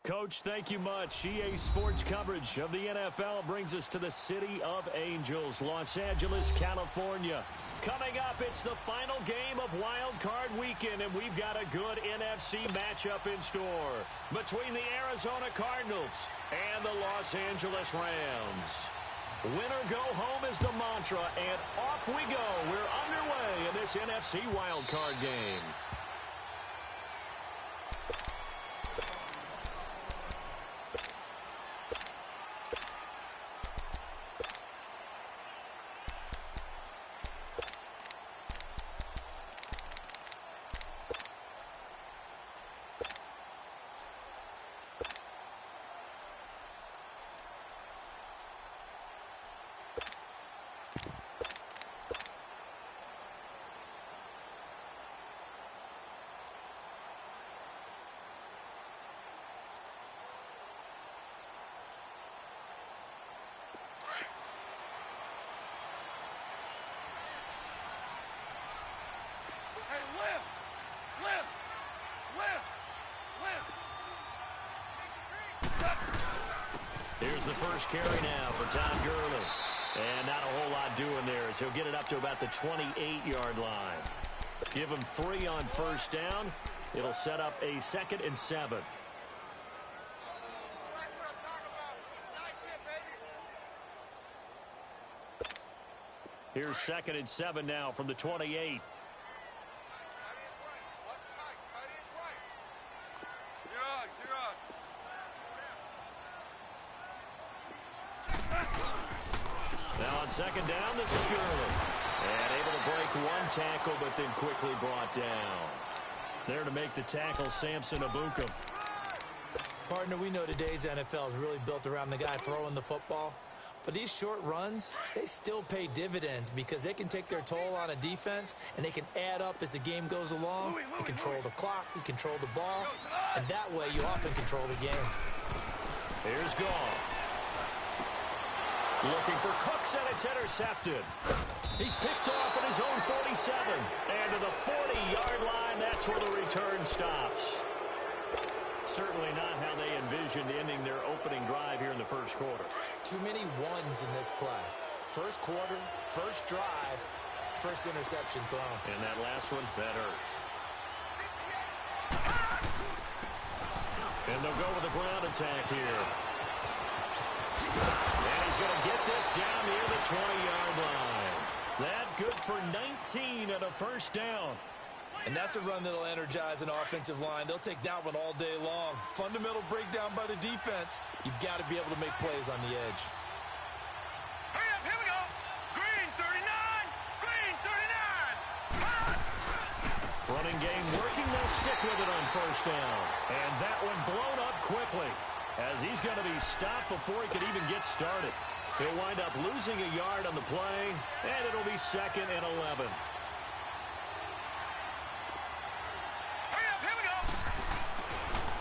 Coach, thank you much. EA Sports coverage of the NFL brings us to the City of Angels, Los Angeles, California. Coming up, it's the final game of Wild Card Weekend, and we've got a good NFC matchup in store between the Arizona Cardinals and the Los Angeles Rams. Winner go home is the mantra, and off we go. We're underway in this NFC Wild Card game. Here's the first carry now for Todd Gurley. And not a whole lot doing there as he'll get it up to about the 28-yard line. Give him 3 on first down. It'll set up a 2nd and 7. Here's 2nd and 7 now from the 28. Now on 2nd down, this is Gurley. And able to break one tackle, but then quickly brought down. There to make the tackle, Samson Abuka. Partner, we know today's NFL is really built around the guy throwing the football. But these short runs, they still pay dividends because they can take their toll on a defense and they can add up as the game goes along. You control the clock, you control the ball, and that way you often control the game. Here's Goff. Looking for Cooks, and it's intercepted. He's picked off at his own 47. And to the 40-yard line, that's where the return stops. Certainly not how they envisioned ending their opening drive here in the first quarter. Too many ones in this play. First quarter, first drive, first interception thrown. And that last one, that hurts. And they'll go with a ground attack here. And he's going to get this down near the 20-yard line. That good for 19 and a first down. And that's a run that'll energize an offensive line. They'll take that one all day long. Fundamental breakdown by the defense. You've got to be able to make plays on the edge. Hurry up, here we go. Green 39, green 39. Running game working, they'll stick with it on first down. And that one blown up quickly as he's going to be stopped before he could even get started. He'll wind up losing a yard on the play, and it'll be 2nd and 11.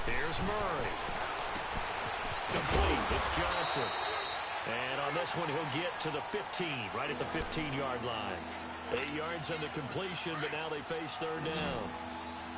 Here's Murray. Complete. It's Johnson. And on this one, he'll get to the 15, right at the 15-yard line. 8 yards on the completion, but now they face 3rd down.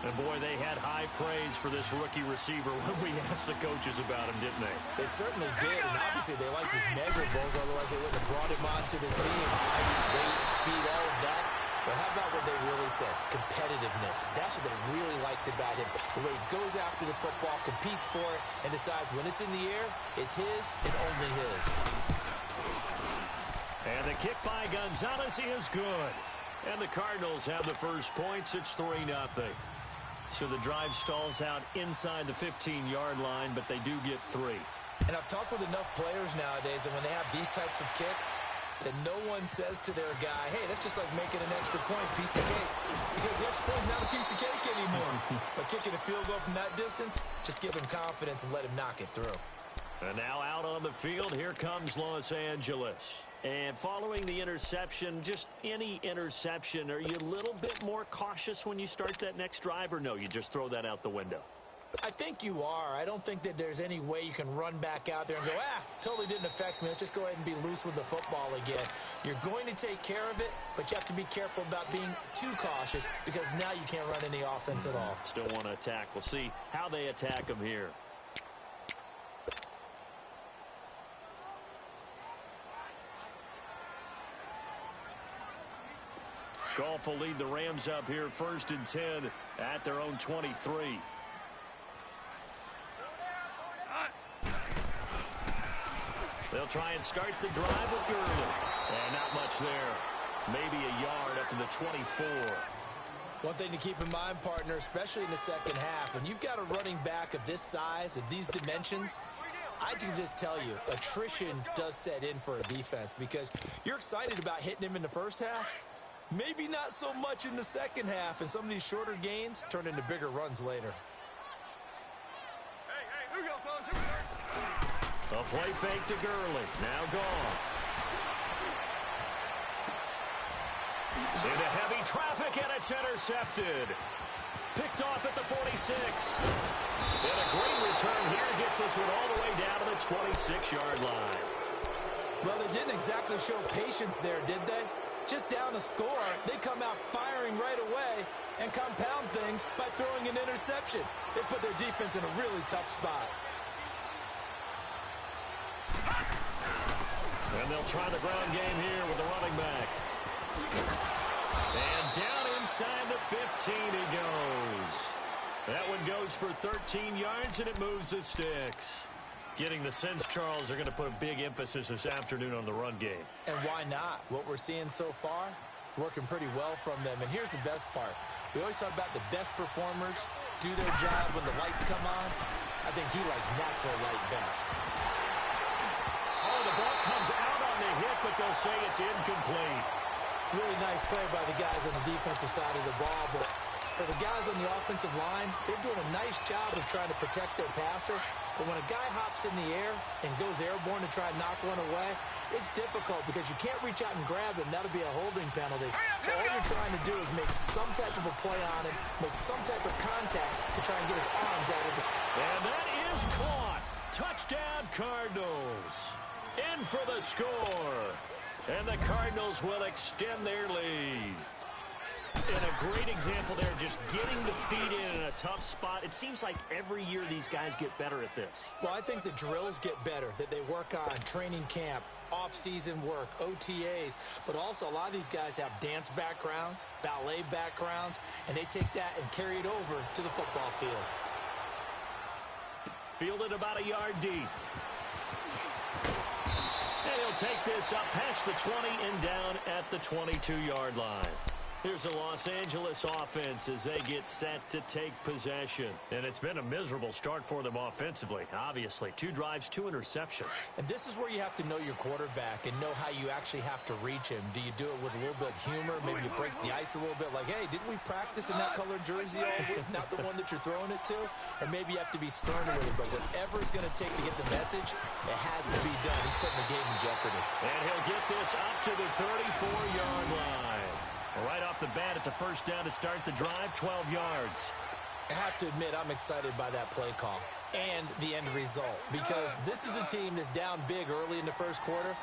And, boy, they had high praise for this rookie receiver when we asked the coaches about him, didn't they? They certainly did, and obviously they liked his measurables, otherwise they wouldn't have brought him onto the team. Height, weight, speed, all of that. But how about what they really said? Competitiveness. That's what they really liked about him. The way he goes after the football, competes for it, and decides when it's in the air, it's his and only his. And the kick by Gonzalez is good. And the Cardinals have the first points. It's 3-0. So the drive stalls out inside the 15-yard line, but they do get 3. And I've talked with enough players nowadays, and when they have these types of kicks, that no one says to their guy, hey, that's just like making an extra point, piece of cake. Because the extra point is not a piece of cake anymore. But kicking a field goal from that distance, just give him confidence and let him knock it through. And now out on the field, here comes Los Angeles. And following the interception, just any interception, are you a little bit more cautious when you start that next drive, or no, you just throw that out the window? I think you are. I don't think that there's any way you can run back out there and go, totally didn't affect me. Let's just go ahead and be loose with the football again. You're going to take care of it, but you have to be careful about being too cautious because now you can't run any offense at all. Still want to attack. We'll see how they attack them here. Goff will lead the Rams up here 1st and 10 at their own 23. They'll try and start the drive with Gurley. And not much there. Maybe a yard up to the 24. One thing to keep in mind, partner, especially in the second half, when you've got a running back of this size, of these dimensions, I can just tell you, attrition does set in for a defense because you're excited about hitting him in the first half. Maybe not so much in the second half, and some of these shorter gains turn into bigger runs later. Hey, here we go, fellas. Here we go. A play fake to Gurley. Now gone. Into heavy traffic, and it's intercepted. Picked off at the 46. And a great return here gets this one all the way down to the 26-yard line. Well, they didn't exactly show patience there, did they? Just down a score, they come out firing right away and compound things by throwing an interception. They put their defense in a really tough spot. And they'll try the ground game here with the running back. And down inside the 15 he goes. That one goes for 13 yards, and it moves the sticks. Getting the sense, Charles, are going to put a big emphasis this afternoon on the run game. And why not? What we're seeing so far is working pretty well from them. And here's the best part. We always talk about the best performers do their job when the lights come on. I think he likes natural light best. Oh, the ball comes out on the hit, but they'll say it's incomplete. Really nice play by the guys on the defensive side of the ball, but for the guys on the offensive line, they're doing a nice job of trying to protect their passer. But when a guy hops in the air and goes airborne to try and knock one away, it's difficult because you can't reach out and grab him. That'll be a holding penalty. So all you're trying to do is make some type of a play on him, make some type of contact to try and get his arms out of the... And that is caught. Touchdown, Cardinals. In for the score. And the Cardinals will extend their lead. And a great example there, just getting the feet in a tough spot. It seems like every year these guys get better at this. Well, I think the drills get better, that they work on training camp, off-season work, OTAs. But also, a lot of these guys have dance backgrounds, ballet backgrounds, and they take that and carry it over to the football field. Fielded about a yard deep. And he'll take this up past the 20 and down at the 22-yard line. Here's the Los Angeles offense as they get set to take possession. And it's been a miserable start for them offensively, obviously. 2 drives, 2 interceptions. And this is where you have to know your quarterback and know how you actually have to reach him. Do you do it with a little bit of humor? Maybe you break the ice a little bit like, hey, didn't we practice in that colored jersey all week? Not the one that you're throwing it to? Or maybe you have to be stern with it. But whatever it's going to take to get the message, it has to be done. He's putting the game in jeopardy. And he'll get this up to the 34-yard line. Right off the bat, it's a first down to start the drive, 12 yards. I have to admit, I'm excited by that play call and the end result because this is a team that's down big early in the first quarter,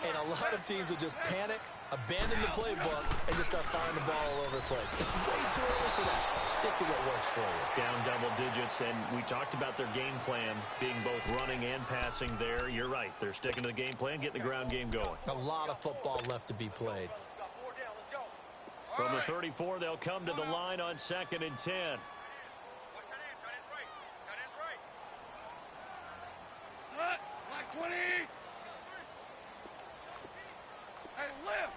and a lot of teams will just panic, abandon the playbook, and just start firing the ball all over the place. It's way too early for that. Stick to what works for you. Down double digits, and we talked about their game plan being both running and passing there. You're right. They're sticking to the game plan, getting the ground game going. A lot of football left to be played. From the 34, they'll come to the line on 2nd and 10. Watch that end. Tight end's right. Tight end's right. Look, like 20. Hey, lift.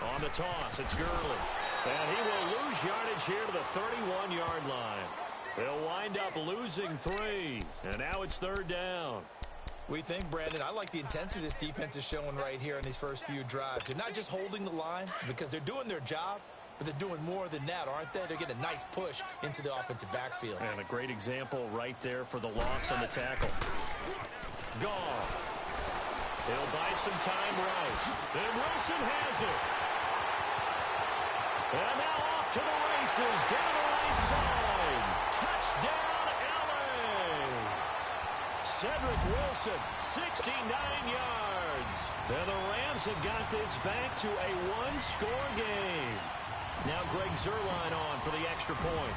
On the toss, it's Gurley. And he will lose yardage here to the 31-yard line. They'll wind up losing 3. And now it's 3rd down. We think, Brandon, I like the intensity this defense is showing right here in these first few drives. They're not just holding the line because they're doing their job, but they're doing more than that, aren't they? They're getting a nice push into the offensive backfield. And a great example right there for the loss on the tackle. Goff. He'll buy some time right. And Wilson has it. And now off to the races down the right side. Touchdown, LA. Cedric Wilson, 69 yards. And the Rams have got this back to a 1-score game. Now Greg Zuerlein on for the extra point.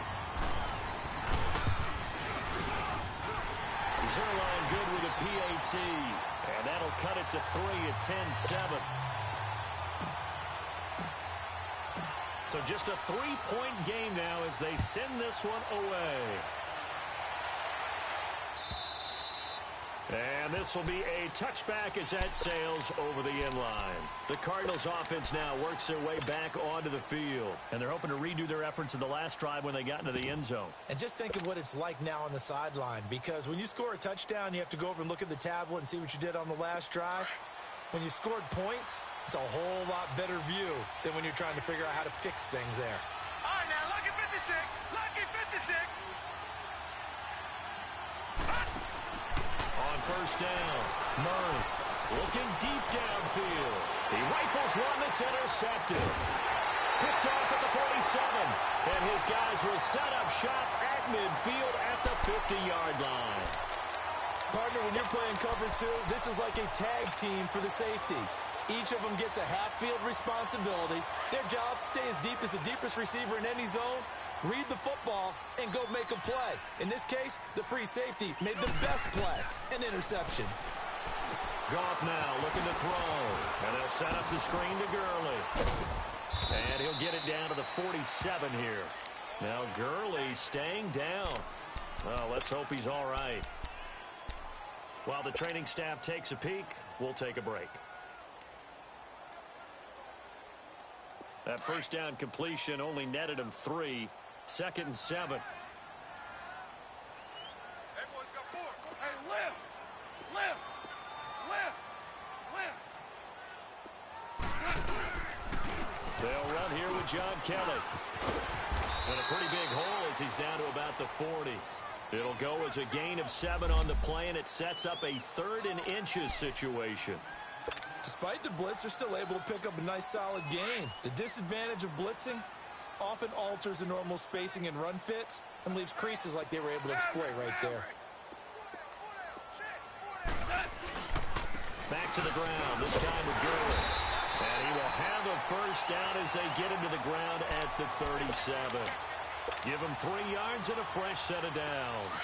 Zuerlein good with a PAT penalty. And that'll cut it to 3 at 10-7. So just a 3-point game now as they send this one away. And this will be a touchback as that sails over the end line. The Cardinals offense now works their way back onto the field. And they're hoping to redo their efforts in the last drive when they got into the end zone. And just think of what it's like now on the sideline, because when you score a touchdown, you have to go over and look at the tablet and see what you did on the last drive. When you scored points, it's a whole lot better view than when you're trying to figure out how to fix things there. All right, now, lucky 56. Lucky 56. On first down, Murray looking deep downfield. He rifles one that's intercepted. Picked off at the 47. And his guys will set up shop at midfield at the 50-yard line. Partner, when you're playing cover two, this is like a tag team for the safeties. Each of them gets a half-field responsibility. Their job, stay as deep as the deepest receiver in any zone, read the football, and go make a play. In this case, the free safety made the best play, an interception. Goff now looking to throw. And they'll set up the screen to Gurley. And he'll get it down to the 47 here. Now Gurley staying down. Well, let's hope he's all right. While the training staff takes a peek, we'll take a break. That first down completion only netted him 3. 2nd and 7. Hey, boys, got 4. Hey, lift. Lift. Lift. They'll run here with John Kelly. And a pretty big hole as he's down to about the 40. It'll go as a gain of 7 on the play, and it sets up a 3rd and inches situation. Despite the blitz, they're still able to pick up a nice solid gain. The disadvantage of blitzing often alters the normal spacing and run fits and leaves creases like they were able to exploit right there. Back to the ground, this time with Gurley. And he will have a first down as they get him to the ground at the 37. Give him 3 yards and a fresh set of downs.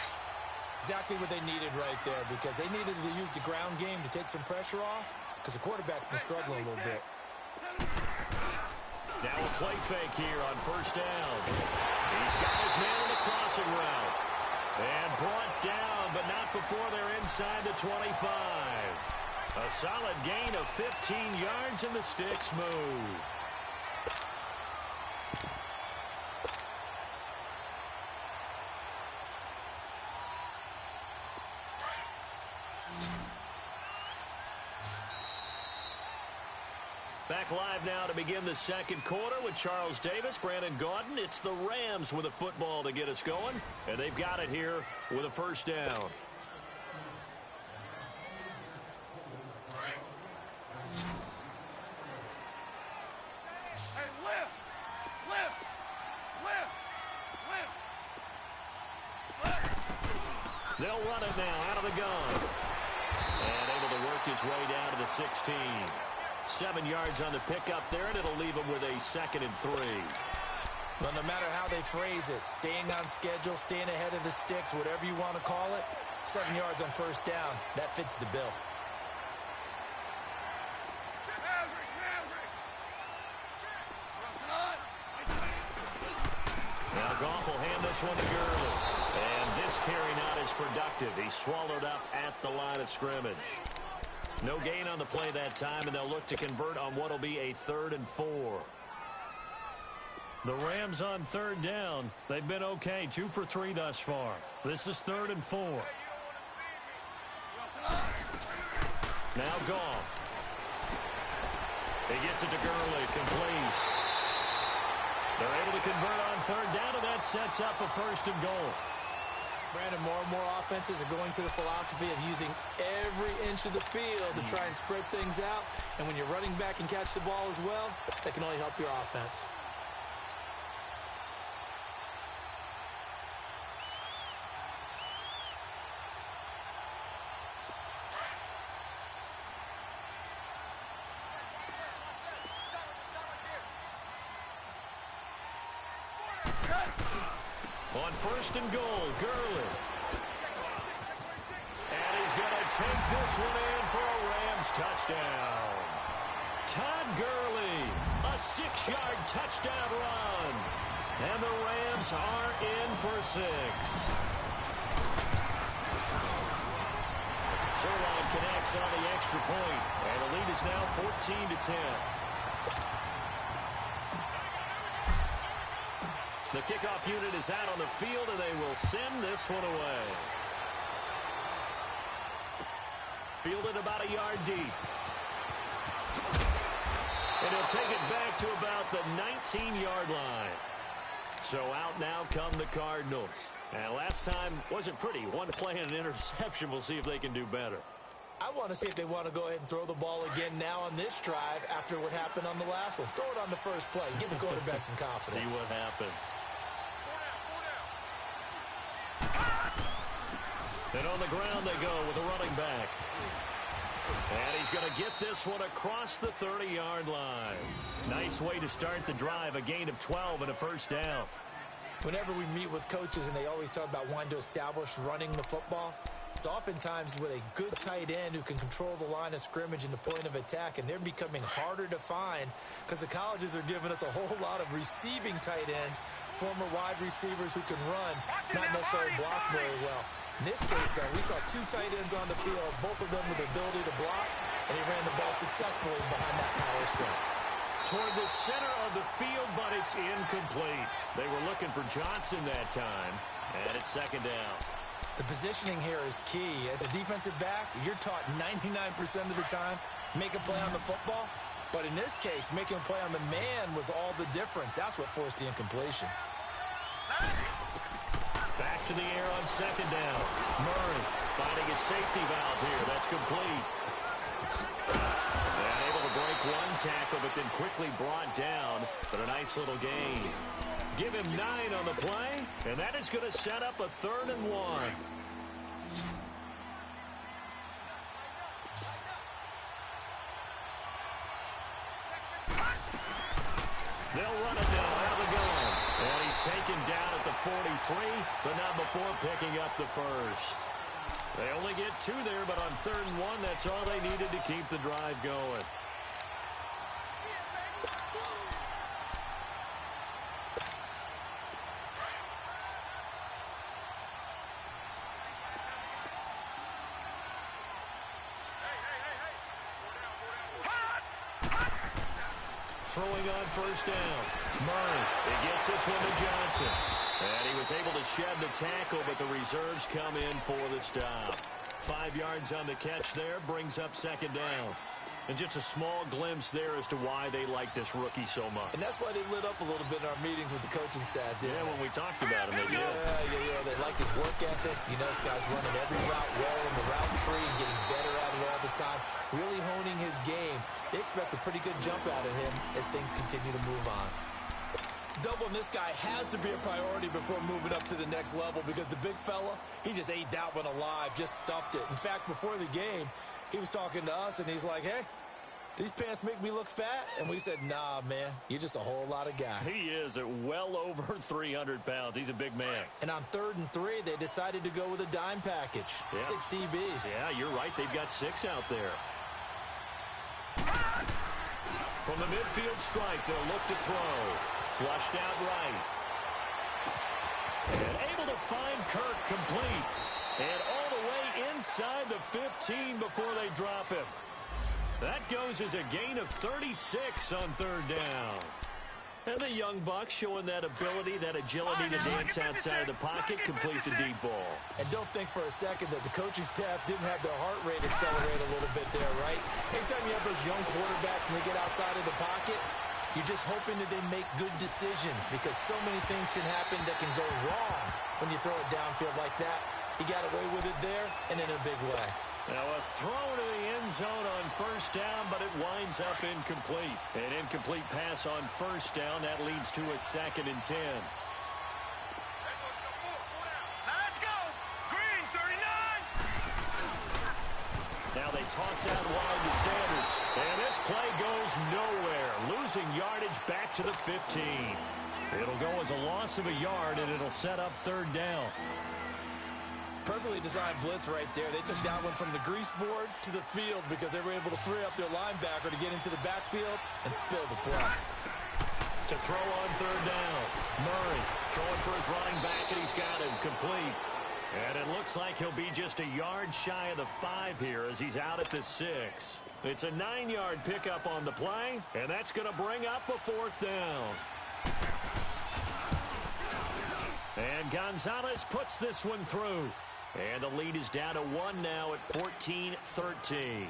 Exactly what they needed right there, because they needed to use the ground game to take some pressure off, because the quarterback's been struggling a little bit. Now a play fake here on first down. These guys man the crossing route. And brought down, but not before they're inside the 25. A solid gain of 15 yards, and the sticks move. Back live now to begin the second quarter with Charles Davis, Brandon Gaudin. It's the Rams with a football to get us going, and they've got it here with a first down. Hey, lift. Lift. Lift. Lift. They'll run it now out of the gun. And able to work his way down to the 16. 7 yards on the pickup there, and it'll leave him with a 2nd and 3. Well, no matter how they phrase it, staying on schedule, staying ahead of the sticks, whatever you want to call it, 7 yards on first down, that fits the bill. Now Goff will hand this one to Gurley. And this carry not as productive. He swallowed up at the line of scrimmage. No gain on the play that time, and they'll look to convert on what will be a 3rd and 4. The Rams on 3rd down. They've been okay, 2 for 3 thus far. This is 3rd and 4. Now Goff. He gets it to Gurley, complete. They're able to convert on 3rd down, and that sets up a 1st and goal. Brandon, more and more offenses are going to the philosophy of using every inch of the field to try and spread things out. And when you're running back and catch the ball as well, that can only help your offense. On 1st and goal, Gurley. And he's going to take this one in for a Rams touchdown. Todd Gurley, a 6-yard touchdown run. And the Rams are in for 6. Sirline connects on the extra point, and the lead is now 14-10. The kickoff unit is out on the field, and they will send this one away. Fielded about a yard deep. And he'll take it back to about the 19-yard line. So out now come the Cardinals. And last time wasn't pretty. One play and an interception. We'll see if they can do better. I want to see if they want to go ahead and throw the ball again now on this drive after what happened on the last one. Throw it on the first play. Give the quarterback some confidence. See what happens. And on the ground they go with a running back. And he's going to get this one across the 30-yard line. Nice way to start the drive, a gain of 12 and a first down. Whenever we meet with coaches and they always talk about wanting to establish running the football, it's oftentimes with a good tight end who can control the line of scrimmage and the point of attack, and they're becoming harder to find because the colleges are giving us a whole lot of receiving tight ends, former wide receivers who can run, not necessarily block very well. In this case, though, we saw 2 tight ends on the field, both of them with the ability to block, and he ran the ball successfully behind that power set. Toward the center of the field, but it's incomplete. They were looking for Johnson that time, and it's second down. The positioning here is key. As a defensive back, you're taught 99% of the time, make a play on the football. But in this case, making a play on the man was all the difference. That's what forced the incompletion. Back to the air on second down. Murray finding a safety valve here. That's complete. And able to break one tackle, but then quickly brought down. But a nice little gain. Give him 9 on the play, and that is going to set up a 3rd and 1. They'll run it now out of the gun. And he's taken down at the 43, but not before picking up the first. They only get 2 there, but on 3rd and 1, that's all they needed to keep the drive going. Throwing on first down. Murray, he gets this one to Johnson. And he was able to shed the tackle, but the reserves come in for the stop. 5 yards on the catch there, brings up second down. And just a small glimpse there as to why they like this rookie so much. And that's why they lit up a little bit in our meetings with the coaching staff, didn't they? When we talked about him, they did. Yeah. They like his work ethic. You know, this guy's running every route well in the route tree and getting better at it all the time. Really honing his game. They expect a pretty good jump out of him as things continue to move on. Doubling this guy has to be a priority before moving up to the next level because the big fella, he just ate that one alive, just stuffed it. In fact, before the game, he was talking to us, and he's like, hey, these pants make me look fat? And we said, nah, man, you're just a whole lot of guy. He is at well over 300 pounds. He's a big man. And on 3rd and 3, they decided to go with a dime package. Yeah. 6 DBs. Yeah, you're right. They've got 6 out there. From the midfield strike, they'll look to throw. Flushed out right. And able to find Kirk complete. And all the way inside the 15 before they drop him. That goes as a gain of 36 on 3rd down. And the young buck showing that ability, that agility to dance outside of the pocket, complete the deep ball. And don't think for a second that the coaching staff didn't have their heart rate accelerate a little bit there, right? Anytime you have those young quarterbacks and they get outside of the pocket, you're just hoping that they make good decisions because so many things can happen that can go wrong when you throw it downfield like that. He got away with it there and in a big way. Now a throw to the end zone on first down, but it winds up incomplete. An incomplete pass on first down. That leads to a 2nd and 10. Let's go. Green 39. Now they toss out wide to Sanders. And this play goes nowhere. Losing yardage back to the 15. It'll go as a loss of a yard, and it'll set up 3rd down. Perfectly designed blitz right there. They took that one from the grease board to the field because they were able to free up their linebacker to get into the backfield and spill the play. To throw on third down. Murray throwing for his running back, and he's got him complete. And it looks like he'll be just a yard shy of the 5 here as he's out at the 6. It's a 9-yard pickup on the play, and that's going to bring up a 4th down. And Gonzalez puts this one through. And the lead is down to 1 now at 14-13.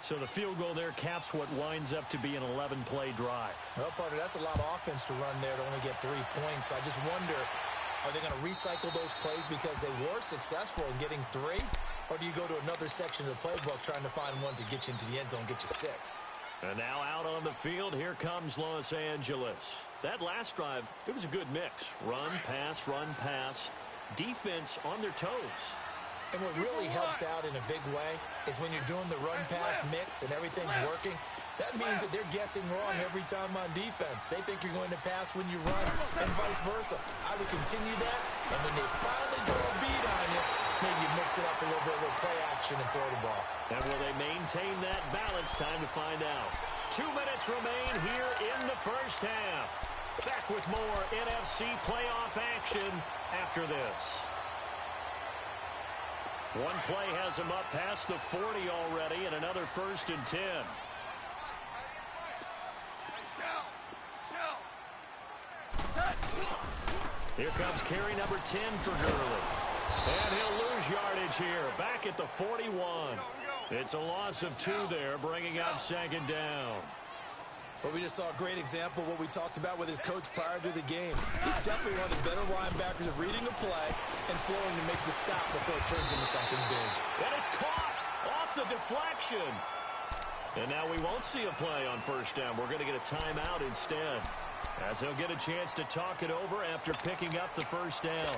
So the field goal there caps what winds up to be an 11-play drive. Well, partner, that's a lot of offense to run there to only get 3 points. So I just wonder, are they going to recycle those plays because they were successful in getting 3? Or do you go to another section of the playbook trying to find ones that get you into the end zone and get you 6? And now out on the field, here comes Los Angeles. That last drive, it was a good mix. Run, pass, defense on their toes. And what really helps out in a big way is when you're doing the run-pass mix and everything's working, that means that they're guessing wrong every time on defense. They think you're going to pass when you run and vice versa. I would continue that, and when they finally draw a beat on you, maybe you mix it up a little bit with play action and throw the ball. And will they maintain that balance? Time to find out. 2 minutes remain here in the first half. Back with more NFC playoff action after this. One play has him up past the 40 already, and another 1st and 10. Here comes carry number 10 for Gurley. And he'll lose yardage here, back at the 41. It's a loss of 2 there, bringing up 2nd down. But we just saw a great example of what we talked about with his coach prior to the game. He's definitely one of the better linebackers of reading a play and flowing to make the stop before it turns into something big. And it's caught off the deflection. And now we won't see a play on 1st down. We're going to get a timeout instead, as he'll get a chance to talk it over after picking up the 1st down.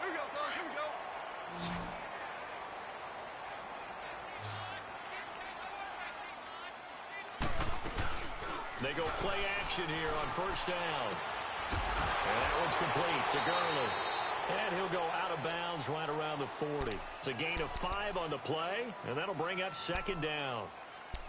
Here we go, fellas, here we go. They go play action here on 1st down. And that one's complete to Gurley. And he'll go out of bounds right around the 40. It's a gain of 5 on the play, and that'll bring up 2nd down.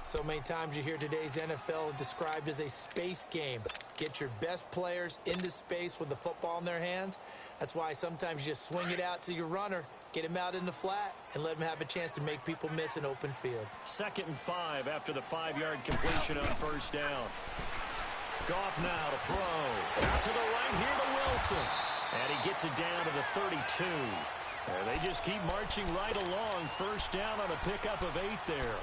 So many times you hear today's NFL described as a space game. Get your best players into space with the football in their hands. That's why sometimes you just swing it out to your runner, get him out in the flat, and let him have a chance to make people miss an open field. 2nd and 5 after the 5-yard completion on 1st down. Goff now to throw. Out to the right here to Wilson. And he gets it down to the 32. And they just keep marching right along. 1st down on a pickup of 8 there.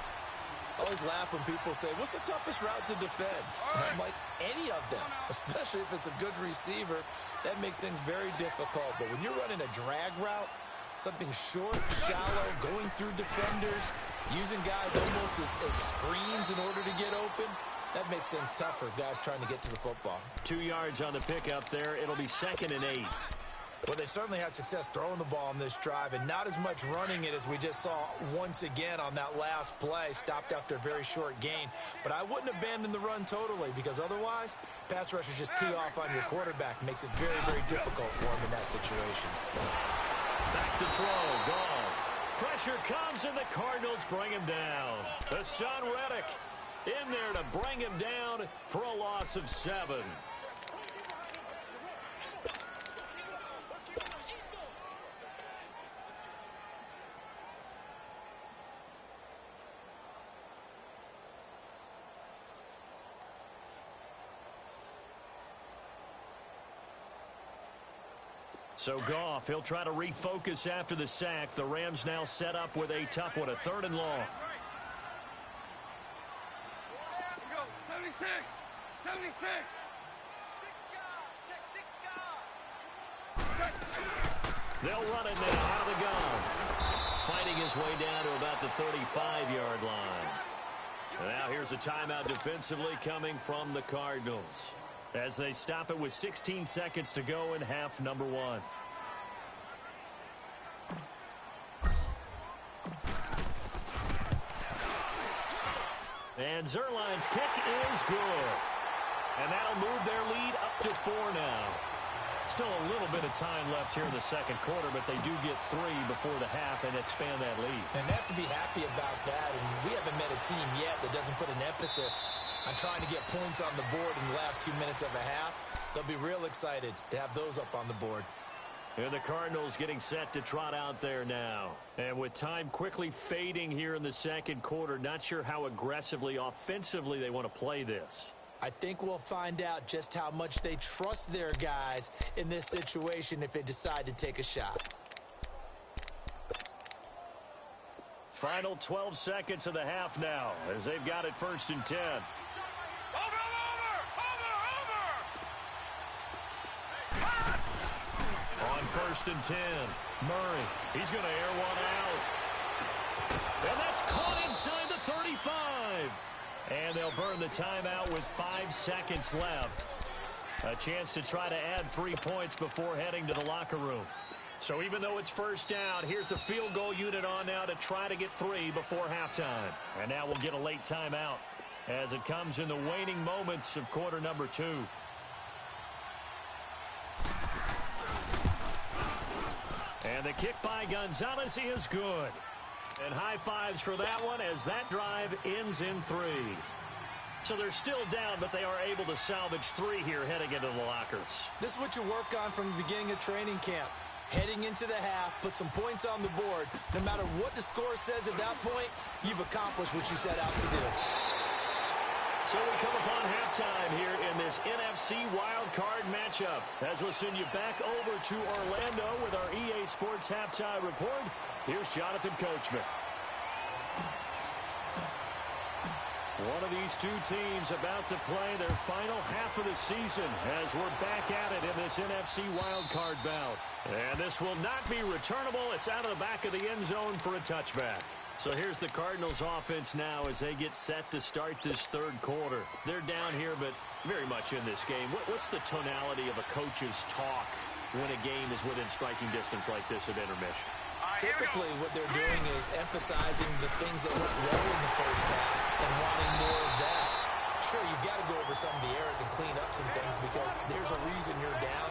I always laugh when people say, what's the toughest route to defend? And I'm like, any of them, especially if it's a good receiver. That makes things very difficult. But when you're running a drag route, something short, shallow, going through defenders, using guys almost as screens in order to get open, that makes things tough for guys trying to get to the football. 2 yards on the pickup there. It'll be 2nd and 8. Well, they certainly had success throwing the ball on this drive, and not as much running it as we just saw once again on that last play. Stopped after a very short gain. But I wouldn't abandon the run totally, because otherwise, pass rush is just tee off on your quarterback. Makes it very, very difficult for him in that situation. Back to throw. Goff. Pressure comes, and the Cardinals bring him down. Hassan Reddick in there to bring him down for a loss of 7. So Goff, he'll try to refocus after the sack. The Rams now set up with a tough one, a 3rd and long. Here we go, 76, 76. They'll run it now out of the gun. Fighting his way down to about the 35-yard line. And now here's a timeout defensively coming from the Cardinals, as they stop it with 16 seconds to go in half number 1. And Zerline's kick is good. And that'll move their lead up to 4 now. Still a little bit of time left here in the second quarter, but they do get 3 before the half and expand that lead. And they have to be happy about that. And we haven't met a team yet that doesn't put an emphasis on trying to get points on the board in the last 2 minutes of a half. They'll be real excited to have those up on the board. And the Cardinals getting set to trot out there now. And with time quickly fading here in the second quarter, not sure how aggressively, offensively they want to play this. I think we'll find out just how much they trust their guys in this situation if they decide to take a shot. Final 12 seconds of the half now as they've got it 1st and 10. On 1st and 10, Murray, he's going to air one out. And that's caught inside the 35. And they'll burn the timeout with 5 seconds left. A chance to try to add 3 points before heading to the locker room. So even though it's first down, here's the field goal unit on now to try to get 3 before halftime. And now we'll get a late timeout as it comes in the waning moments of quarter number 2. And the kick by Gonzalez is good. And high fives for that one as that drive ends in 3. So they're still down, but they are able to salvage 3 here heading into the lockers. This is what you work on from the beginning of training camp. Heading into the half, put some points on the board. No matter what the score says at that point, you've accomplished what you set out to do. So we come upon halftime here in this NFC wildcard matchup. As we'll send you back over to Orlando with our EA Sports Halftime Report. Here's Jonathan Coachman. One of these two teams about to play their final half of the season as we're back at it in this NFC wildcard bout. And this will not be returnable. It's out of the back of the end zone for a touchback. So here's the Cardinals offense now as they get set to start this third quarter. They're down here, but very much in this game. What's the tonality of a coach's talk when a game is within striking distance like this at intermission? Typically, what they're doing is emphasizing the things that went well in the first half and wanting more of that. Sure, you've got to go over some of the errors and clean up some things because there's a reason you're down.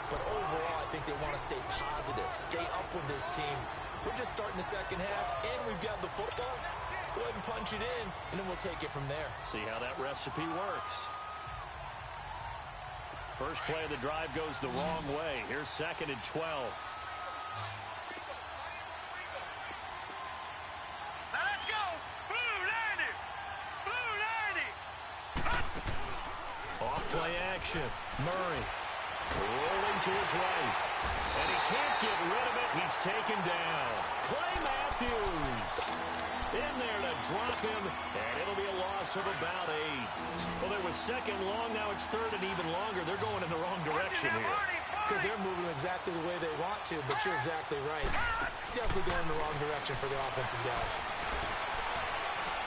But overall, I think they want to stay positive, stay up with this team. We're just starting the second half, and we've got the football. Let's go ahead and punch it in, and then we'll take it from there. See how that recipe works. First play of the drive goes the wrong way. Here's 2nd and 12. Now let's go. Blue 90. Blue 90. Off play action. Murray rolling to his right. And he can't get rid of it. He's taken down. Clay Matthews in there to drop him. And it'll be a loss of about 8. Well, there was 2nd long. Now it's 3rd and even longer. They're going in the wrong direction here. Because they're moving exactly the way they want to, but you're exactly right. Definitely going in the wrong direction for the offensive guys.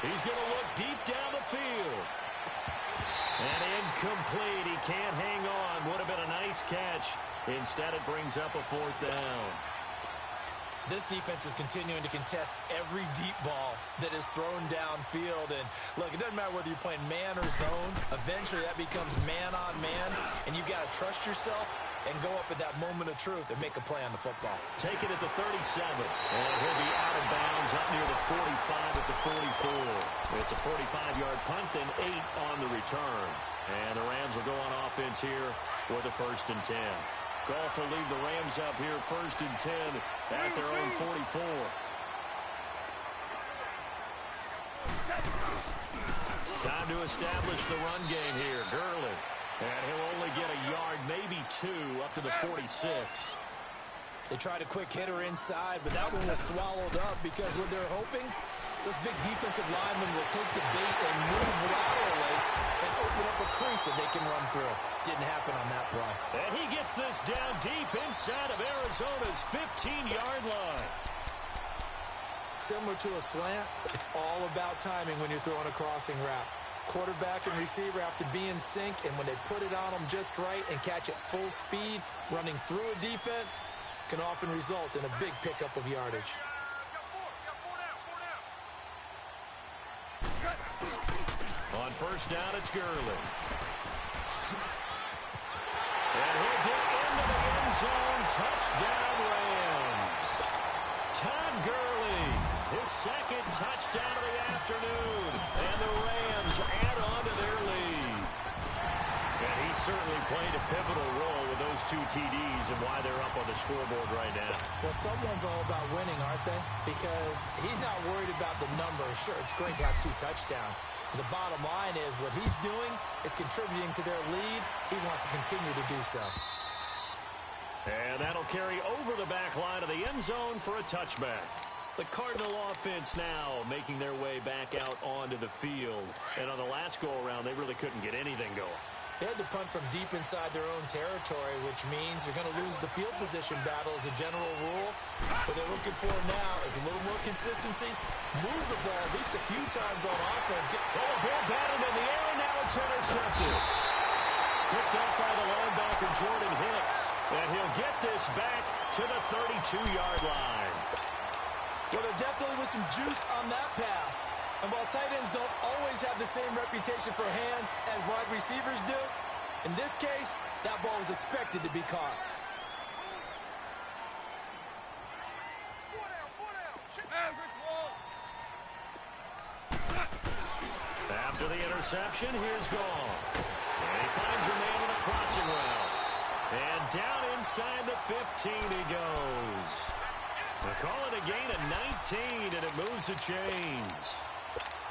He's going to look deep down the field. And incomplete. He can't hang on. Would have been a nice catch. Instead, it brings up a 4th down. This defense is continuing to contest every deep ball that is thrown downfield. And, look, it doesn't matter whether you're playing man or zone. Eventually, that becomes man-on-man. And you've got to trust yourself and go up at that moment of truth and make a play on the football. Take it at the 37. And he'll be out of bounds up near the 45 at the 44. It's a 45-yard punt and 8 on the return. And the Rams will go on offense here with a 1st and 10. Goff will leave the Rams up here 1st and 10 at their own 44. Time to establish the run game here. Gurley. And he'll only get a yard, maybe 2, up to the 46. They tried a quick hitter inside, but that one was swallowed up because what they're hoping, those big defensive linemen will take the bait and move laterally and open up a crease that they can run through. Didn't happen on that play. And he gets this down deep inside of Arizona's 15-yard line. Similar to a slant, it's all about timing when you're throwing a crossing route. Quarterback and receiver have to be in sync, and when they put it on them just right and catch it full speed, running through a defense can often result in a big pickup of yardage. On 1st down, it's Gurley. And he'll get into the zone. Touchdown, Rams. Todd Gurley, his second touchdown of the afternoon. And the Rams add on to their lead. And he certainly played a pivotal role with those two TDs and why they're up on the scoreboard right now. Well, someone's all about winning, aren't they? Because he's not worried about the number. Sure, it's great to have 2 touchdowns. And the bottom line is what he's doing is contributing to their lead. He wants to continue to do so. And that'll carry over the back line of the end zone for a touchback. The Cardinal offense now making their way back out onto the field. And on the last go-around, they really couldn't get anything going. They had to punt from deep inside their own territory, which means they're going to lose the field position battle as a general rule. What they're looking for now is a little more consistency. Move the ball at least a few times on offense. The ball batted in the air, and now it's intercepted. Picked up by the linebacker, Jordan Hicks. And he'll get this back to the 32-yard line. Well, there definitely was some juice on that pass. And while tight ends don't always have the same reputation for hands as wide receivers do, in this case, that ball was expected to be caught. After the interception, here's Goff. And he finds a man in a crossing route. And down inside the 15 he goes. They call it a gain of 19, and it moves the chains.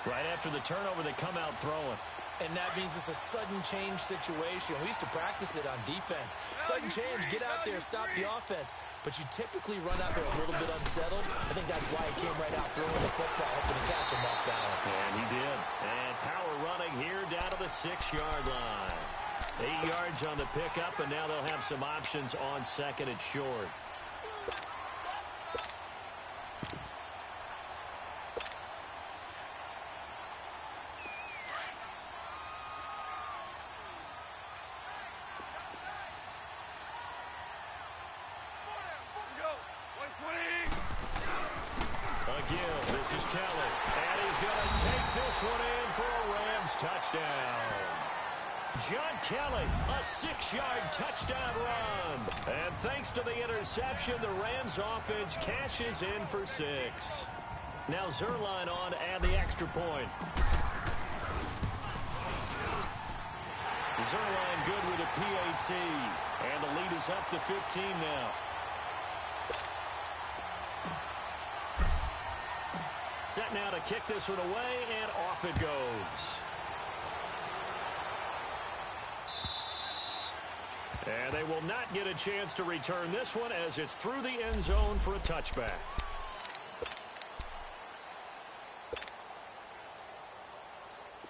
Right after the turnover, they come out throwing. And that means it's a sudden change situation. We used to practice it on defense. Sudden change, get out there, stop the offense. But you typically run out there a little bit unsettled. I think that's why he came right out throwing the football, hoping to catch him off balance. And he did. And power running here down to the 6-yard line. 8 yards on the pickup, and now they'll have some options on second and short. Again, this is Kelly, and he's going to take this one in for a Rams touchdown. John Kelly, a 6-yard touchdown run. And thanks to the interception, the Rams offense cashes in for 6. Now Zerline on to add the extra point. Zerline good with a PAT, and the lead is up to 15 now. Set now to kick this one away, and off it goes. And they will not get a chance to return this one as it's through the end zone for a touchback.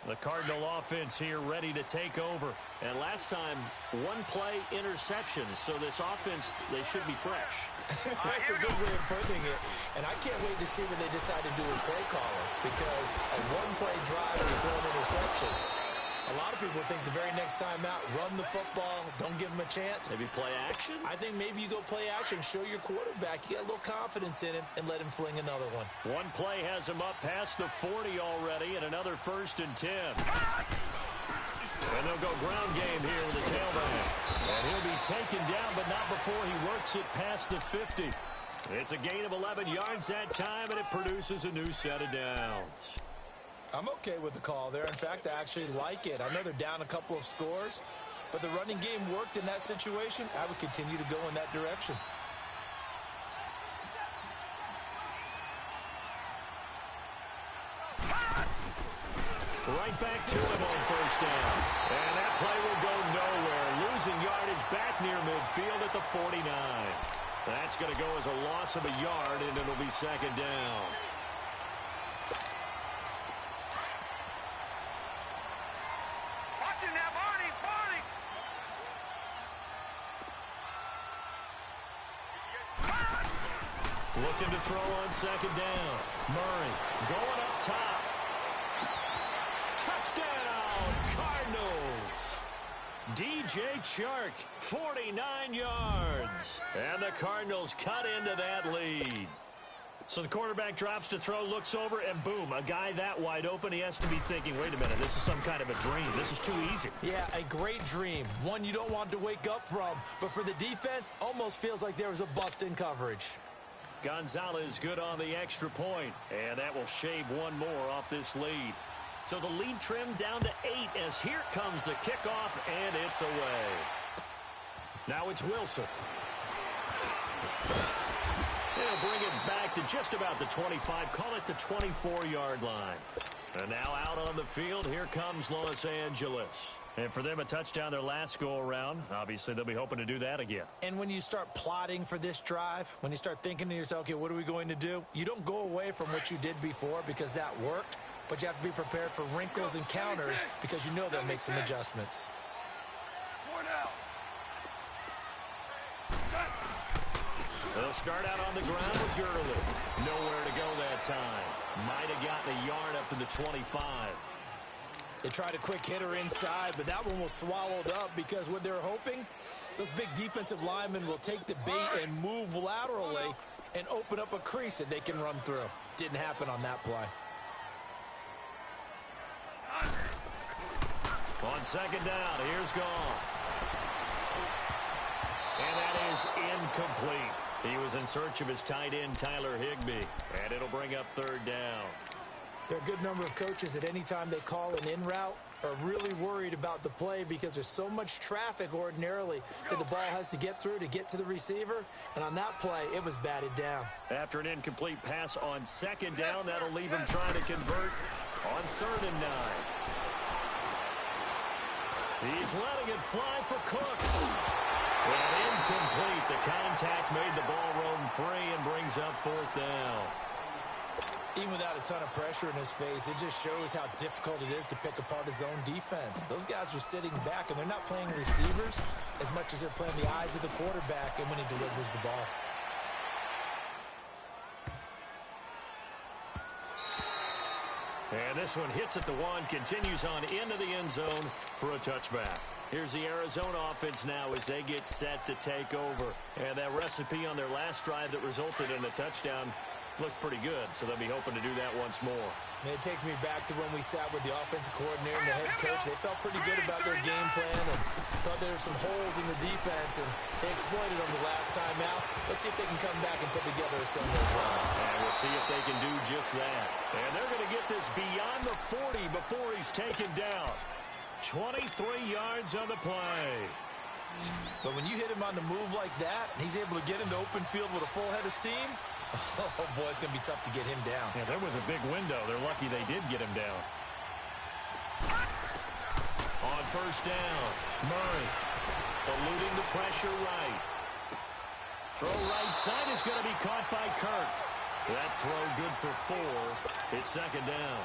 The Cardinal offense here ready to take over. And last time, 1-play interceptions. So this offense, they should be fresh. That's a good way of putting it. And I can't wait to see what they decide to do with play calling. Because a 1-play drive and you throw an interception. A lot of people think the very next time out, run the football, don't give them a chance. Maybe play action? I think maybe you go play action, show your quarterback, you get a little confidence in him, and let him fling another one. 1 play has him up past the 40 already, and another 1st and 10. And they'll go ground game here with the tailback. And he'll be taken down, but not before he works it past the 50. It's a gain of 11 yards that time, and it produces a new set of downs. I'm okay with the call there. In fact, I actually like it. I know they're down a couple of scores, but the running game worked in that situation. I would continue to go in that direction. Right back to him on 1st down. And that play will go nowhere. Losing yardage back near midfield at the 49. That's going to go as a loss of a yard, and it'll be 2nd down. Looking to throw on 2nd down. Murray going up top. Touchdown, Cardinals. DJ Chark, 49 yards. And the Cardinals cut into that lead. So the quarterback drops to throw, looks over, and boom, a guy that wide open, he has to be thinking, wait a minute, this is some kind of a dream. This is too easy. Yeah, a great dream. One you don't want to wake up from. But for the defense, almost feels like there was a bust in coverage. Gonzalez good on the extra point, and that will shave one more off this lead. So the lead trimmed down to 8 as here comes the kickoff, and it's away. Now it's Wilson. He'll bring it back to just about the 25, call it the 24-yard line. And now out on the field, here comes Los Angeles. And for them, a touchdown their last go-around. Obviously, they'll be hoping to do that again. And when you start plotting for this drive, when you start thinking to yourself, okay, what are we going to do? You don't go away from what you did before because that worked, but you have to be prepared for wrinkles and counters because you know they'll make some adjustments. They'll start out on the ground with Gurley. Nowhere to go that time. Might have gotten a yard up to the 25. They tried a quick hitter inside, but that one was swallowed up because what they're hoping, those big defensive linemen will take the bait and move laterally and open up a crease that they can run through. Didn't happen on that play. On second down, here's Goff. And that is incomplete. He was in search of his tight end, Tyler Higbee, and it'll bring up third down. There are a good number of coaches that anytime they call an in route are really worried about the play because there's so much traffic ordinarily that the ball has to get through to get to the receiver. And on that play, it was batted down. After an incomplete pass on second down, that'll leave him trying to convert on 3rd and 9. He's letting it fly for Cooks. And incomplete. The contact made the ball roam free and brings up 4th down. Even without a ton of pressure in his face, it just shows how difficult it is to pick apart his own defense. Those guys are sitting back, and they're not playing receivers as much as they're playing the eyes of the quarterback and when he delivers the ball. And this one hits at the 1, continues on into the end zone for a touchback. Here's the Arizona offense now as they get set to take over. And that recipe on their last drive that resulted in a touchdown looked pretty good, so they'll be hoping to do that once more. And it takes me back to when we sat with the offensive coordinator and the head coach. They felt pretty good about their game plan and thought there were some holes in the defense, and they exploited them the last time out. Let's see if they can come back and put together a similar drive. And we'll see if they can do just that. And they're going to get this beyond the 40 before he's taken down. 23 yards on the play. But when you hit him on the move like that, and he's able to get into open field with a full head of steam, oh, boy, it's going to be tough to get him down. Yeah, there was a big window. They're lucky they did get him down. On 1st down, Murray eluding the pressure right. Throw right side is going to be caught by Kirk. That throw good for 4. It's 2nd down.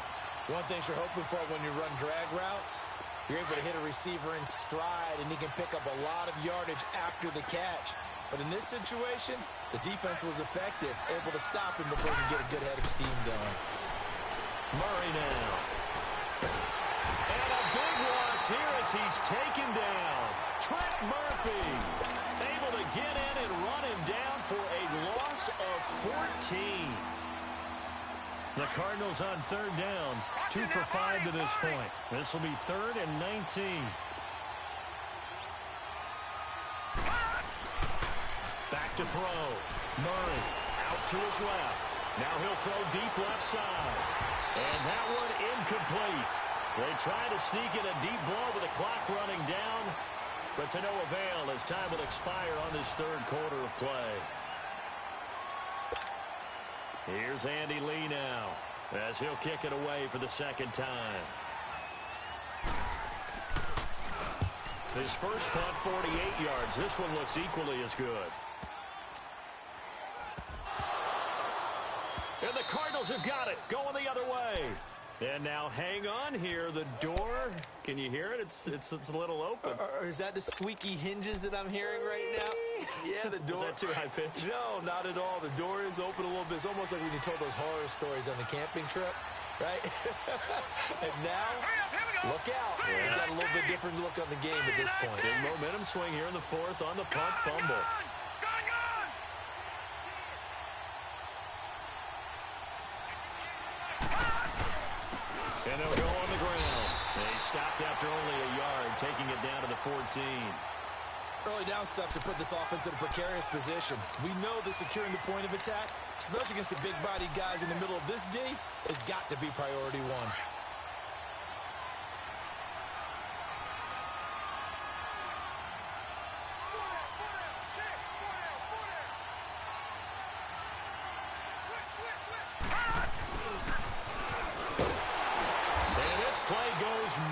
One thing you're hoping for when you run drag routes, you're able to hit a receiver in stride, and he can pick up a lot of yardage after the catch. But in this situation, the defense was effective, able to stop him before he could get a good head of steam going. Murray now. And a big loss here as he's taken down. Trent Murphy able to get in and run him down for a loss of 14. The Cardinals on 3rd down, 2 for 5 to this point. This will be 3rd and 19. Back to throw. Murray out to his left. Now he'll throw deep left side. And that one incomplete. They try to sneak in a deep blow with the clock running down, but to no avail as time will expire on this 3rd quarter of play. Here's Andy Lee now as he'll kick it away for the 2nd time. His first punt, 48 yards. This one looks equally as good. And the Cardinals have got it, going the other way. And now hang on here. The door, can you hear it? It's a little open. Or is that the squeaky hinges that I'm hearing right now? Yeah, the door. Is that too high pitch? No, not at all. The door is open a little bit. It's almost like when you told those horror stories on the camping trip, right? And now, look out. We've got a little bit different look on the game at this point. Big momentum swing here in the 4th on the punt fumble. And they'll go on the ground. They stopped after only a yard, taking it down to the 14. Early down stuff should put this offense in a precarious position. We know that securing the point of attack, especially against the big-bodied guys in the middle of this D, has got to be priority one.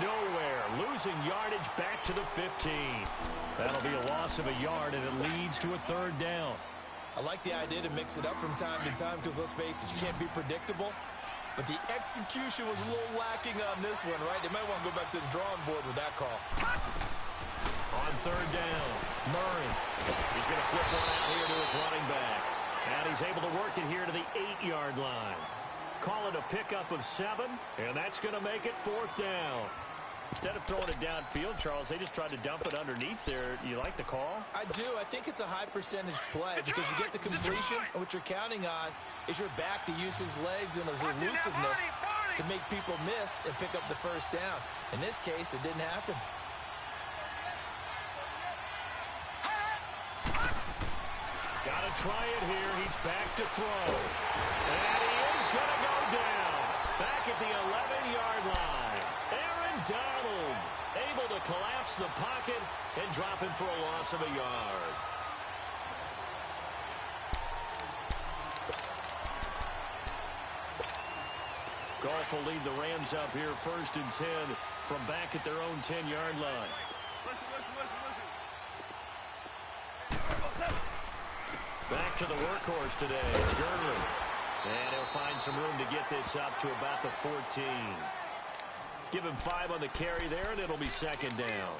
Nowhere, losing yardage back to the 15. That'll be a loss of a yard, and it leads to a third down. I like the idea to mix it up from time to time because, let's face it, you can't be predictable. But the execution was a little lacking on this one, right? They might want to go back to the drawing board with that call. On third down, Murray. He's going to flip one out here to his running back. And he's able to work it here to the 8-yard line. Call it a pickup of 7, and that's going to make it fourth down. Instead of throwing it downfield, Charles, they just tried to dump it underneath there. You like the call? I do. I think it's a high-percentage play because you get the completion, and what you're counting on is your back to use his legs and his elusiveness to make people miss and pick up the first down. In this case, it didn't happen. Got to try it here. He's back to throw. And he is going to go down. Back at the 11-yard line. Aaron Donald able to collapse the pocket and drop him for a loss of a yard. Goff will lead the Rams up here first and 10 from back at their own 10-yard line. Back to the workhorse today. It's Gurley. And he'll find some room to get this up to about the 14. Give him 5 on the carry there, and it'll be second down.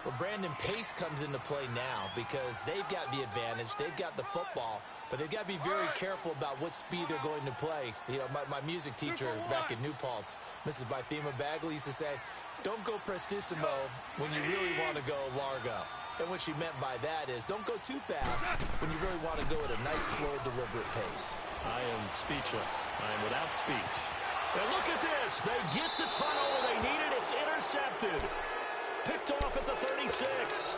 Well, Brandon, pace comes into play now because they've got the advantage. They've got the football, but they've got to be very careful about what speed they're going to play. You know, my music teacher back in New Paltz, Mrs. Bythema Bagley, used to say, don't go prestissimo when you really want to go largo. And what she meant by that is don't go too fast when you really want to go at a nice, slow, deliberate pace. I am speechless. I am without speech. And look at this. They get the turnover they needed. It's intercepted. Picked off at the 36.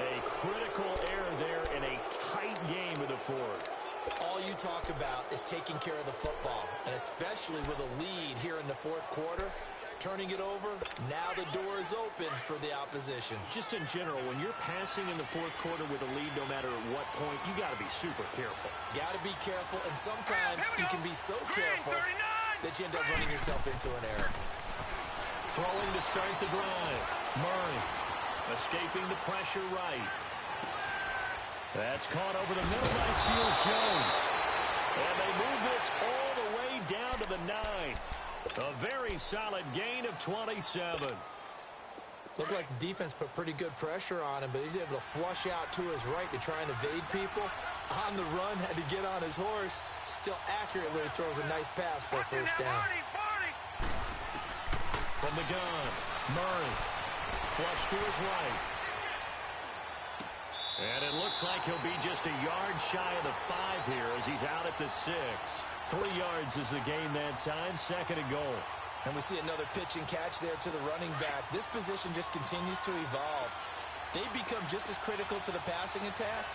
A critical error there in a tight game of the fourth. All you talk about is taking care of the football, and especially with a lead here in the fourth quarter. Turning it over, now the door is open for the opposition. Just in general, when you're passing in the fourth quarter with a lead, no matter at what point, you got to be super careful. Got to be careful, and sometimes you can be so careful that you end up running yourself into an error. Throwing to start the drive. Murray escaping the pressure right. That's caught over the middle by Seals-Jones. And they move this all the way down to the 9. A very solid gain of 27. Looked like the defense put pretty good pressure on him, but he's able to flush out to his right to try and evade people. On the run, had to get on his horse. Still accurately throws a nice pass for a first down. From the gun, Murray. Flush to his right. And it looks like he'll be just a yard shy of the 5 here as he's out at the 6. 3 yards is the gain that time, second and goal. And we see another pitch and catch there to the running back. This position just continues to evolve. They become just as critical to the passing attack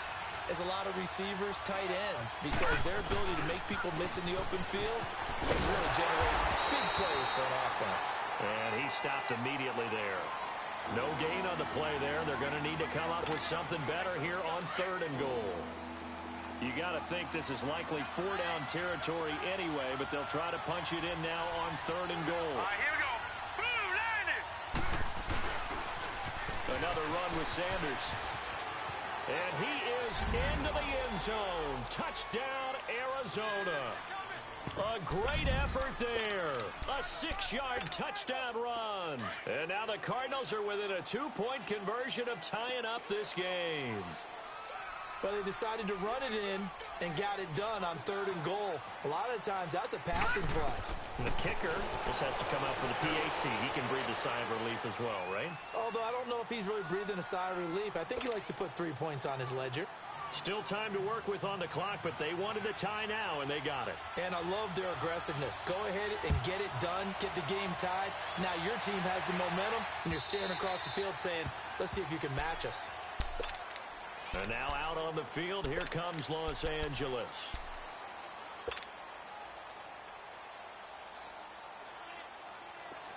as a lot of receivers, tight ends, because their ability to make people miss in the open field can really generate big plays for an offense. And he stopped immediately there. No gain on the play there. They're going to need to come up with something better here on third and goal. You got to think this is likely 4-down territory anyway, but they'll try to punch it in now on third and goal. All right, here we go. Boom, landed. Another run with Sanders. And he is into the end zone. Touchdown, Arizona. A great effort there. A 6-yard touchdown run. And now the Cardinals are within a 2-point conversion of tying up this game. But they decided to run it in and got it done on third and goal. A lot of the times, that's a passing play. And the kicker, this has to come out for the PAT. He can breathe a sigh of relief as well, right? Although I don't know if he's really breathing a sigh of relief. I think he likes to put 3 points on his ledger. Still time to work with on the clock, but they wanted a tie now, and they got it. And I love their aggressiveness. Go ahead and get it done, get the game tied. Now your team has the momentum, and you're staring across the field saying, let's see if you can match us. And now out on the field, here comes Los Angeles.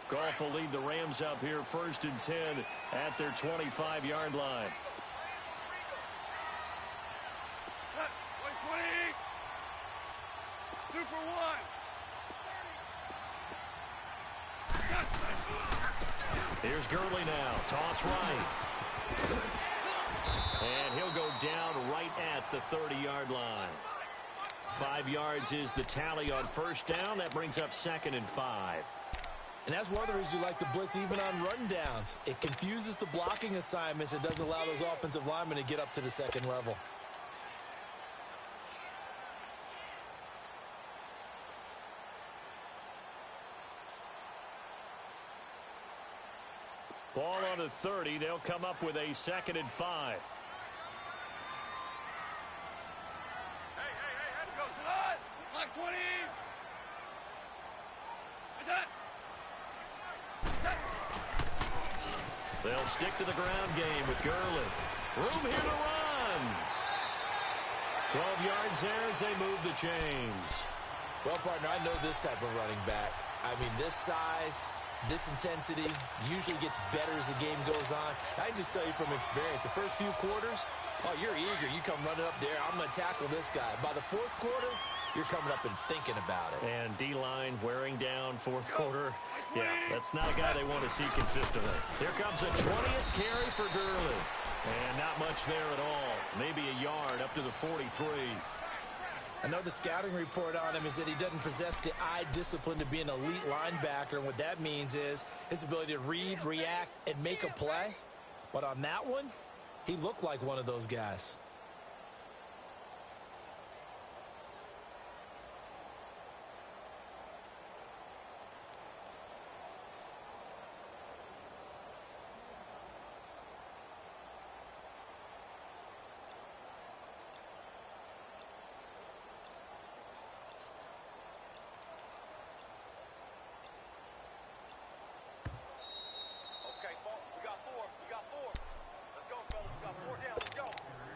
Goff will lead the Rams up here 1st and 10 at their 25-yard line. Super one. Here's Gurley now. Toss right. And he'll go down right at the 30-yard line. 5 yards is the tally on 1st down. That brings up 2nd and 5. And that's one of the reasons you like to blitz even on run downs. It confuses the blocking assignments. It doesn't allow those offensive linemen to get up to the 2nd level. Ball on the 30. They'll come up with a 2nd and 5. Hey, goes it on. Block 20. They'll stick to the ground game with Gurley. Room here to run. 12 yards there as they move the chains. Well, partner, I know this type of running back. I mean, this size, this intensity usually gets better as the game goes on. I can just tell you from experience, the first few quarters, oh, you're eager. You come running up there. I'm going to tackle this guy. By the 4th quarter, you're coming up and thinking about it. And D-line wearing down 4th quarter. Yeah, that's not a guy they want to see consistently. Here comes a 20th carry for Gurley. And not much there at all. Maybe a yard up to the 43. I know the scouting report on him is that he doesn't possess the eye discipline to be an elite linebacker. And what that means is his ability to read, react, and make a play. But on that one, he looked like one of those guys.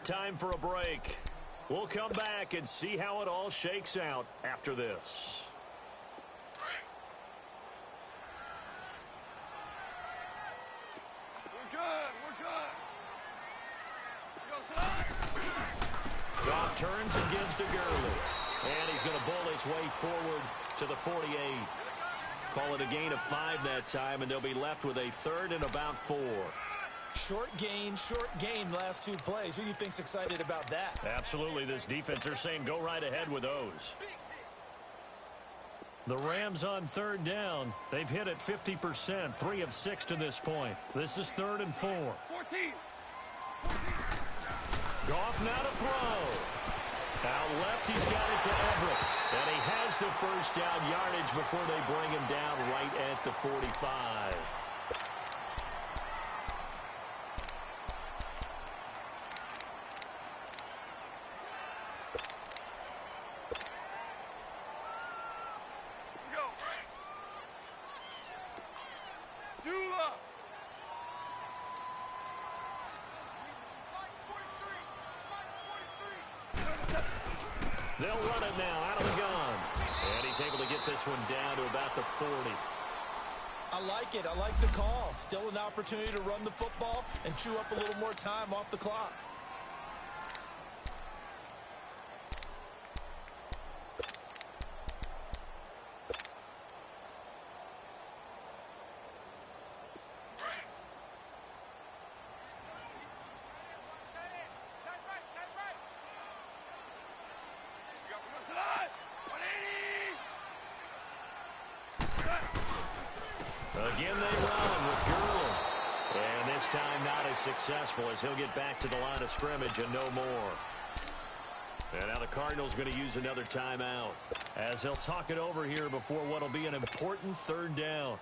Time for a break. We'll come back and see how it all shakes out after this. We're good. Goes on. Goff turns and gives to Gurley. And he's going to bull his way forward to the 48. Call it a gain of 5 that time, and they'll be left with a 3rd and about 4. Short gain, last 2 plays. Who do you think's excited about that? Absolutely. This defense, they're saying go right ahead with those. The Rams on 3rd down. They've hit it 50%, 3 of 6 to this point. This is 3rd and 4. 14. Goff now to throw. Out left, he's got it to Everett. And he has the 1st down yardage before they bring him down right at the 45. They'll run it now out of the gun. And he's able to get this one down to about the 40. I like it. I like the call. Still an opportunity to run the football and chew up a little more time off the clock. Again, they run with Gurley. And this time not as successful as he'll get back to the line of scrimmage and no more. And now the Cardinals going to use another timeout as they'll talk it over here before what will be an important 3rd down.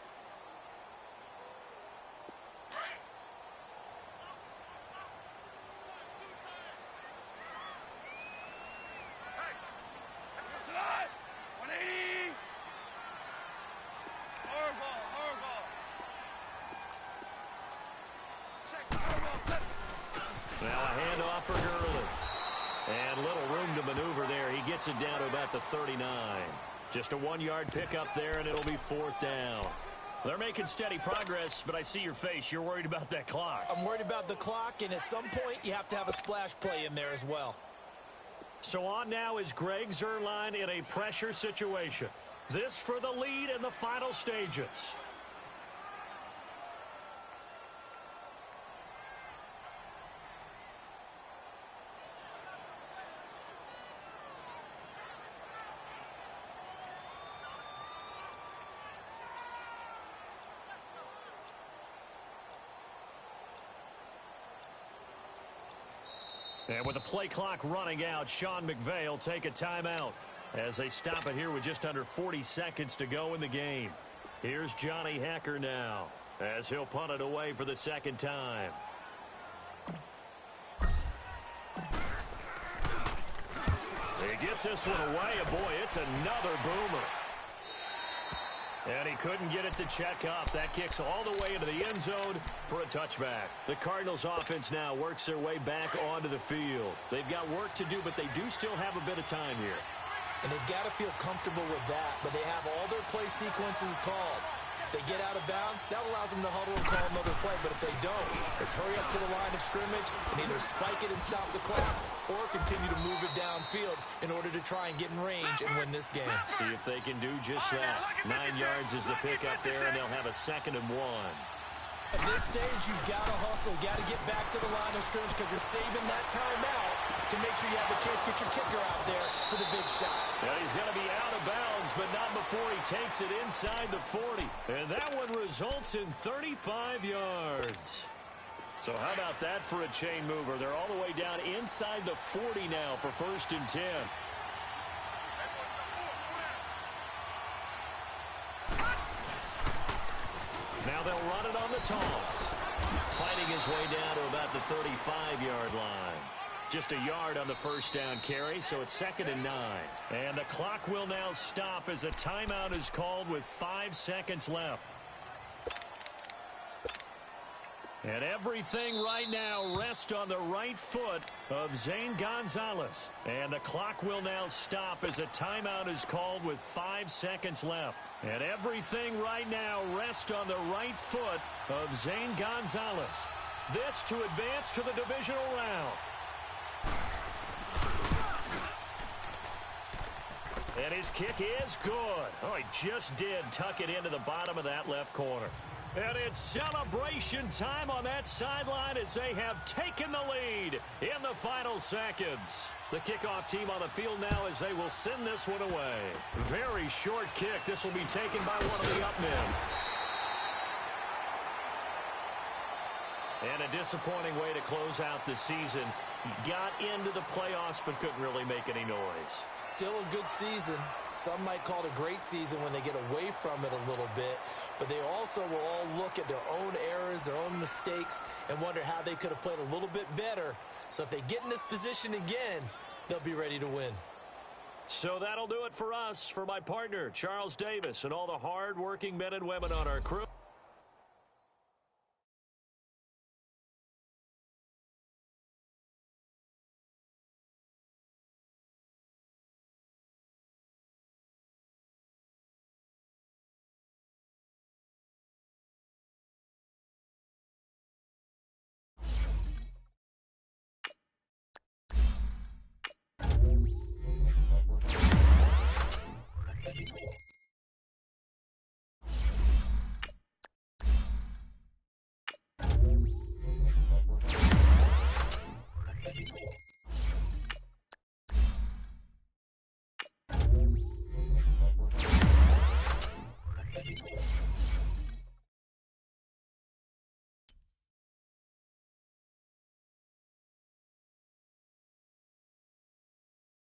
Now a handoff for Gurley. And little room to maneuver there. He gets it down to about the 39. Just a 1-yard pickup there, and it'll be 4th down. They're making steady progress, but I see your face. You're worried about that clock. I'm worried about the clock, and at some point you have to have a splash play in there as well. So on now is Greg Zuerlein in a pressure situation. This for the lead in the final stages. And with the play clock running out, Sean McVay will take a timeout as they stop it here with just under 40 seconds to go in the game. Here's Johnny Hekker now as he'll punt it away for the second time. He gets this one away, and boy, it's another boomer. And he couldn't get it to check up. That kicks all the way into the end zone for a touchback. The Cardinals offense now works their way back onto the field. They've got work to do, but they do still have a bit of time here. And they've got to feel comfortable with that, but they have all their play sequences called. If they get out of bounds, that allows them to huddle and call another play. But if they don't, it's hurry up to the line of scrimmage and either spike it and stop the clock or continue to move it downfield in order to try and get in range and win this game. See if they can do just that. 9 yards is the pickup there, and they'll have a 2nd and 1. At this stage, you've got to hustle, got to get back to the line of scrimmage because you're saving that timeout to make sure you have a chance to get your kicker out there for the big shot. And he's going to be out of bounds, but not before he takes it inside the 40. And that one results in 35 yards. So how about that for a chain mover? They're all the way down inside the 40 now for 1st and 10. Now they'll run it on the toss. Fighting his way down to about the 35-yard line. Just a yard on the 1st down carry, so it's 2nd and 9. And the clock will now stop as a timeout is called with 5 seconds left. And everything right now rests on the right foot of Zane Gonzalez. And the clock will now stop as a timeout is called with 5 seconds left. And everything right now rests on the right foot of Zane Gonzalez. This to advance to the divisional round. And his kick is good. Oh, he just did tuck it into the bottom of that left corner. And it's celebration time on that sideline as they have taken the lead in the final seconds. The kickoff team on the field now as they will send this one away. Very short kick. This will be taken by one of the up men. And a disappointing way to close out the season. Got into the playoffs but couldn't really make any noise. Still a good season. Some might call it a great season when they get away from it a little bit. But they also will all look at their own errors, their own mistakes, and wonder how they could have played a little bit better. So if they get in this position again, they'll be ready to win. So that'll do it for us. For my partner, Charles Davis, and all the hard-working men and women on our crew.